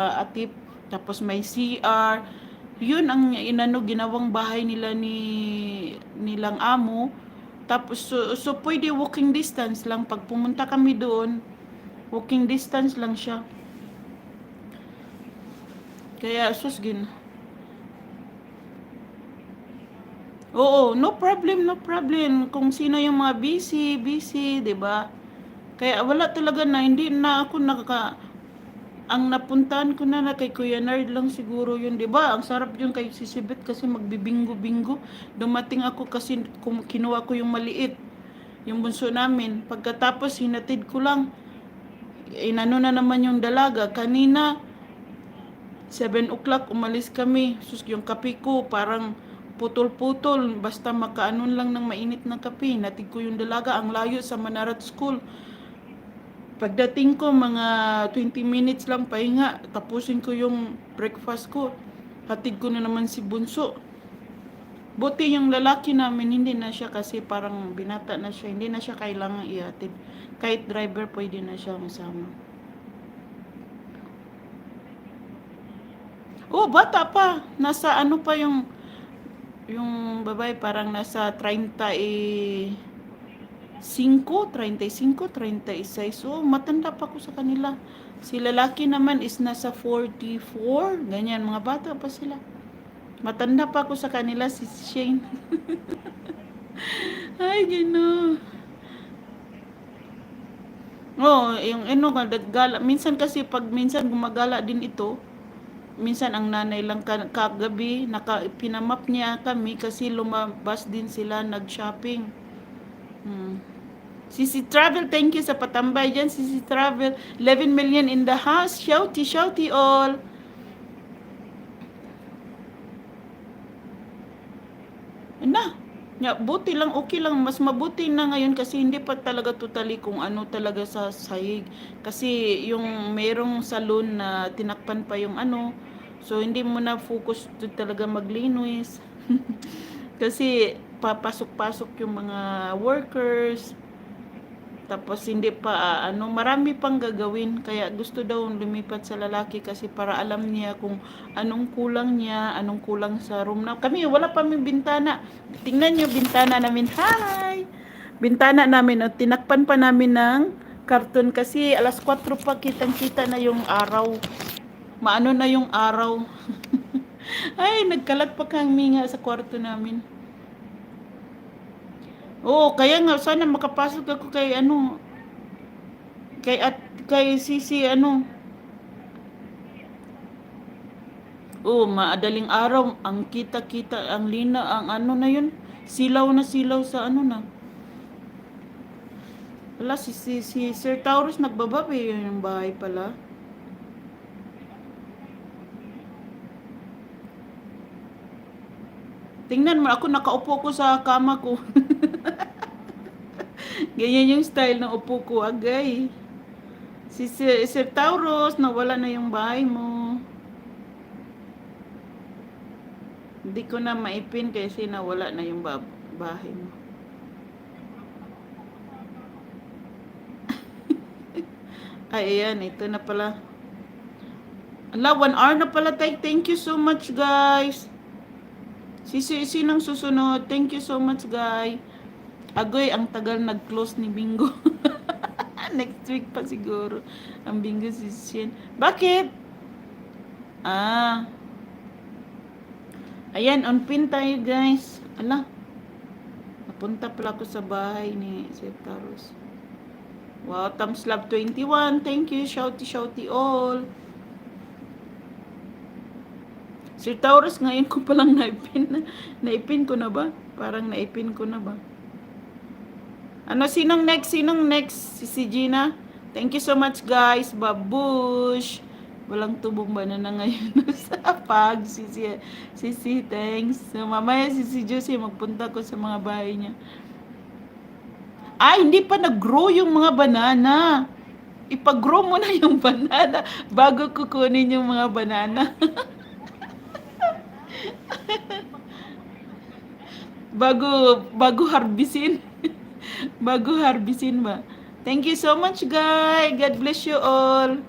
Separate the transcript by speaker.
Speaker 1: atip, tapos may CR. Yun ang ginawang bahay nila nilang amo. Tapos so pwede walking distance lang pag pumunta kami doon. Walking distance lang siya. Kaya susgin. Oo, no problem, no problem. Kung sino yung mga busy, 'di ba? Kaya wala talaga na, hindi na ako ang napuntahan ko na kay Kuya Nard lang siguro yun, 'di ba? Ang sarap yung kay Sisibet kasi magbibingo-bingo. Dumating ako kasi kinuha ko yung maliit, yung bunso namin. Pagkatapos hinatid ko lang, inano na naman yung dalaga. Kanina 7 o'clock umalis kami. Sus, yung kape ko parang putol-putol. Basta makaanon lang ng mainit na kape. Natid ko yung dalaga. Ang layo sa Manarat School. Pagdating ko, mga 20 minutes lang pahinga. Tapusin ko yung breakfast ko. Hatid ko na naman si Bunso. Buti yung lalaki namin, hindi na siya kasi parang binata na siya. Hindi na siya kailangan ihatid. Kahit driver, pwede na siya masama. Oh, bata pa. Nasa ano pa yung babae parang nasa 35, 36. So, matanda pa ko sa kanila. Si lalaki naman is nasa 44. Ganyan, mga bata pa sila. Matanda pa ako sa kanila, si Shane. Ay, gino. Oh, yung ano, gala. Minsan kasi pag minsan gumagala din ito, minsan ang nanay lang kagabi, pinamap niya kami kasi lumabas din sila nag-shopping. Hmm. Sisi Travel, thank you sa patambay dyan. Sisi Travel, 11 million in the house. Shouty, shouty all. Na, buti lang, okay lang. Mas mabuti na ngayon kasi hindi pa talaga totally kung ano talaga sa sahig. Kasi yung merong salon na tinakpan pa yung ano. So, hindi mo na focus to talaga maglinis. Kasi papasok-pasok yung mga workers. Tapos hindi pa marami pang gagawin. Kaya gusto daw lumipat sa lalaki kasi para alam niya kung anong kulang niya, anong kulang sa room na. Kami wala pa may bintana. Tingnan niyo bintana namin. Hi. Bintana namin at tinakpan pa namin ng karton kasi alas 4 pa kitang-kita na yung araw. Maano na yung araw. Ay, nagkalat pa kami nga sa kwarto namin. Oo, kaya nga sana makapasok ako kay kay Sisi maadaling araw ang kita-kita ang lina ang na yun. Silaw na silaw sa na. Wala si Sir Taurus nagbababi yung bahay pala. Tingnan mo ako nakaupo ko sa kama ko. Ganyan yung style ng upo ko, agay. Si Sir Taurus, nawala na yung bahay mo. Hindi ko na maipin kasi nawala na yung bahay mo. Ay, ayan, ito na pala. Ala, 1 hour na pala tayo. Thank you so much, guys. Sinong susunod? Thank you so much, guys. Agoy, ang tagal nag-close ni Bingo. Next week pa siguro. Ang Bingo si Sien. Bakit? Ayan, on pin tayo, guys. Ala, napunta pala ako sa bahay ni Sir Taros. Wow, thumbs love 21. Thank you, shouty, shouty all. Sir Taurus, ngayon ko palang naipin. Naipin ko na ba? Parang naipin ko na ba? Sinong next? Sinong next? Si Gina? Thank you so much, guys. Babush. Walang tubong banana ngayon sa pag. Sisi, thanks. So, mamaya si Josie, magpunta ko sa mga bahay niya. Hindi pa nag-grow yung mga banana. Ipag-grow mo na yung banana bago kukunin yung mga banana. bago harbisin. Bago harbisin ba? Thank you so much, guys. God bless you all.